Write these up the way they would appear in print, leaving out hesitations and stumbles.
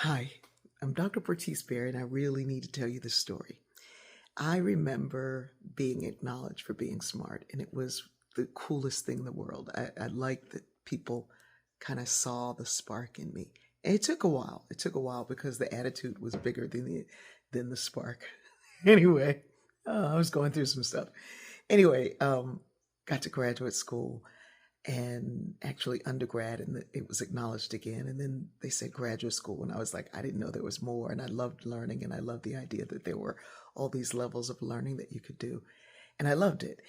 Hi, I'm Dr. Bertice Berry, and I really need to tell you this story. I remember being acknowledged for being smart, and it was the coolest thing in the world. I liked that people kind of saw the spark in me. And it took a while. It took a while because the attitude was bigger than the spark. Anyway, I was going through some stuff. Anyway, got to graduate school and actually undergrad, and it was acknowledged again, and then they said graduate school, and I was like, I didn't know there was more. And I loved learning, and I loved the idea that there were all these levels of learning that you could do, and I loved it.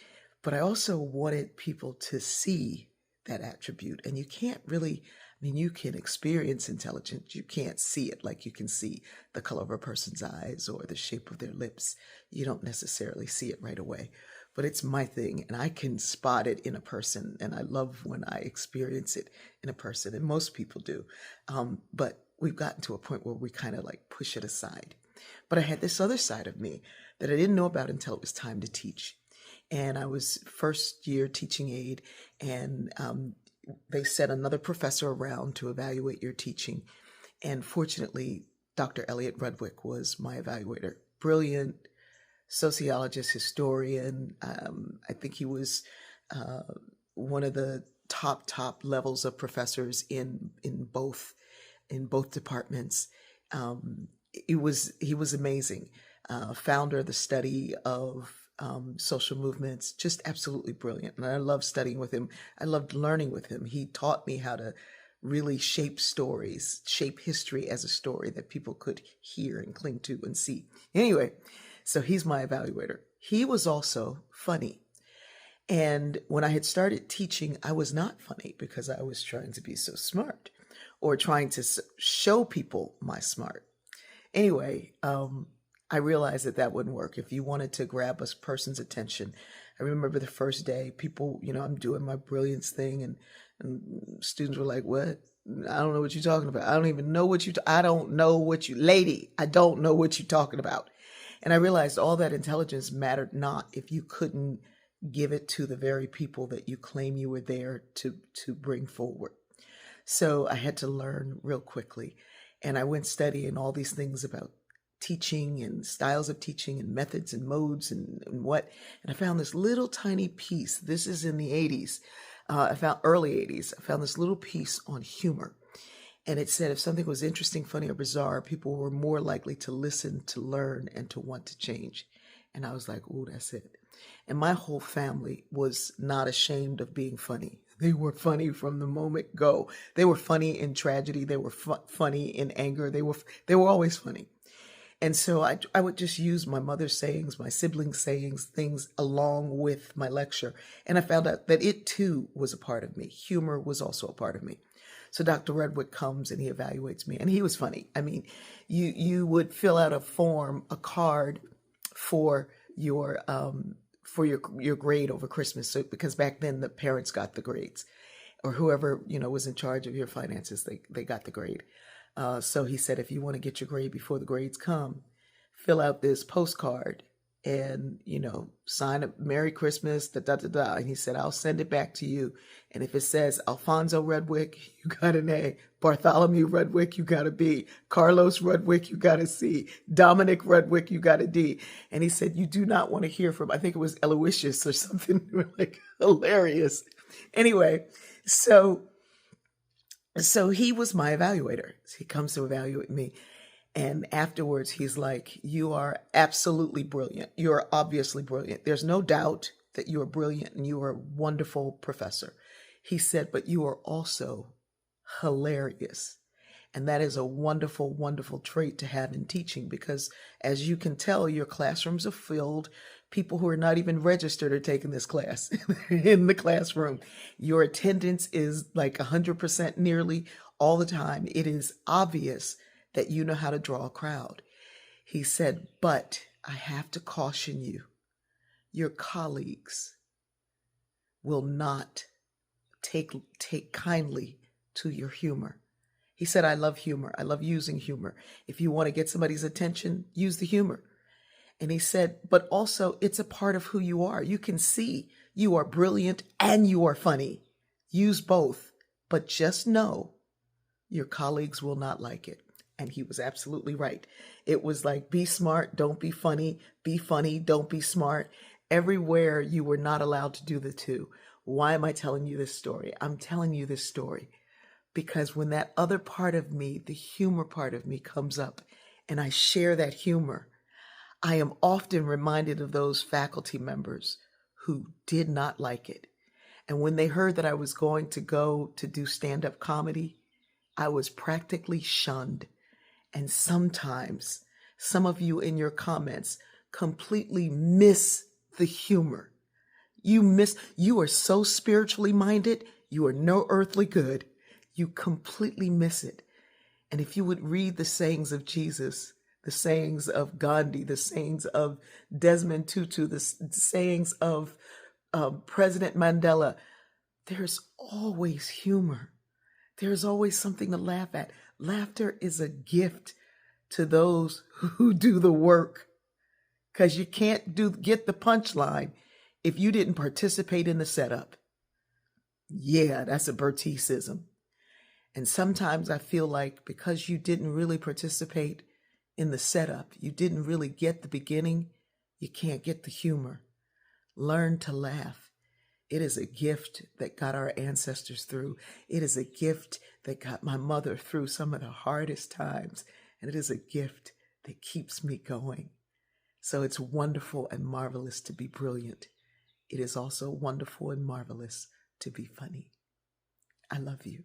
But I also wanted people to see that attribute. And you can't really, I mean, you can experience intelligence, you can't see it like you can see the color of a person's eyes or the shape of their lips. You don't necessarily see it right away, but it's my thing, and I can spot it in a person, and I love when I experience it in a person, and most people do. But we've gotten to a point where we kind of like push it aside. But I had this other side of me that I didn't know about until it was time to teach. And I was first year teaching aide, and they set another professor around to evaluate your teaching. And fortunately, Dr. Elliot Rudwick was my evaluator. Brilliant sociologist, historian. I think he was uh, one of the top levels of professors in both departments. He was amazing. Founder of the study of social movements, just absolutely brilliant. And I loved studying with him. I loved learning with him. He taught me how to really shape stories, shape history as a story that people could hear and cling to and see. Anyway, so he's my evaluator. He was also funny. And when I had started teaching, I was not funny because I was trying to be so smart or trying to show people my smart. Anyway, I realized that that wouldn't work. If you wanted to grab a person's attention, I remember the first day, people, I'm doing my brilliance thing, and students were like, "What? I don't know what you're talking about. I don't even know what I don't know what lady, I don't know what you're talking about." And I realized all that intelligence mattered not if you couldn't give it to the very people that you claim you were there to bring forward. So I had to learn real quickly. And I went studying all these things about teaching and styles of teaching and methods and modes and what. And I found this little tiny piece. This is in the 80s. I found early 80s. I found this little piece on humor. And it said if something was interesting, funny, or bizarre, people were more likely to listen, to learn, and to want to change. And I was like, "Oh, that's it." And my whole family was not ashamed of being funny. They were funny from the moment go. They were funny in tragedy. They were funny in anger. They were always funny. And so I would just use my mother's sayings, my siblings' sayings, things along with my lecture. And I found out that it too was a part of me. Humor was also a part of me. So Dr. Redwood comes and he evaluates me, and he was funny. I mean, you would fill out a card for your grade over Christmas. So because back then the parents got the grades, or whoever was in charge of your finances, they got the grade. So he said, if you want to get your grade before the grades come, fill out this postcard and, sign up Merry Christmas, da da da da. And he said, I'll send it back to you. And if it says Alfonso Redwick, you got an A. Bartholomew Redwick, you got a B. Carlos Redwick, you got a C. Dominic Redwick, you got a D. And he said, you do not want to hear from, I think it was Aloysius or something like hilarious. Anyway, so he was my evaluator. He comes to evaluate me. And afterwards, he's like, you are absolutely brilliant. You are obviously brilliant. There's no doubt that you are brilliant and you are a wonderful professor. He said, but you are also hilarious. And that is a wonderful, wonderful trait to have in teaching, because as you can tell, your classrooms are filled. People who are not even registered are taking this class in the classroom. Your attendance is like 100% nearly all the time. It is obvious that you know how to draw a crowd. He said, but I have to caution you, your colleagues will not take kindly to your humor. He said, I love humor. I love using humor. If you want to get somebody's attention, use the humor. And he said, but also it's a part of who you are. You can see you are brilliant and you are funny. Use both, but just know your colleagues will not like it. And he was absolutely right. It was like, be smart, don't be funny, don't be smart. Everywhere you were not allowed to do the two. Why am I telling you this story? I'm telling you this story because when that other part of me, the humor part of me, comes up and I share that humor, I am often reminded of those faculty members who did not like it. And when they heard that I was going to go to do stand-up comedy, I was practically shunned. And sometimes some of you in your comments completely miss the humor. You are so spiritually minded, you are no earthly good. You completely miss it. And if you would read the sayings of Jesus, the sayings of Gandhi, the sayings of Desmond Tutu, the sayings of President Mandela, there's always humor. There's always something to laugh at. Laughter is a gift to those who do the work because you can't get the punchline if you didn't participate in the setup. Yeah, that's a Berticeism. And sometimes I feel like because you didn't really participate in the setup, you didn't really get the beginning, you can't get the humor. Learn to laugh. It is a gift that got our ancestors through. It is a gift that got my mother through some of the hardest times. And it is a gift that keeps me going. So it's wonderful and marvelous to be brilliant. It is also wonderful and marvelous to be funny. I love you.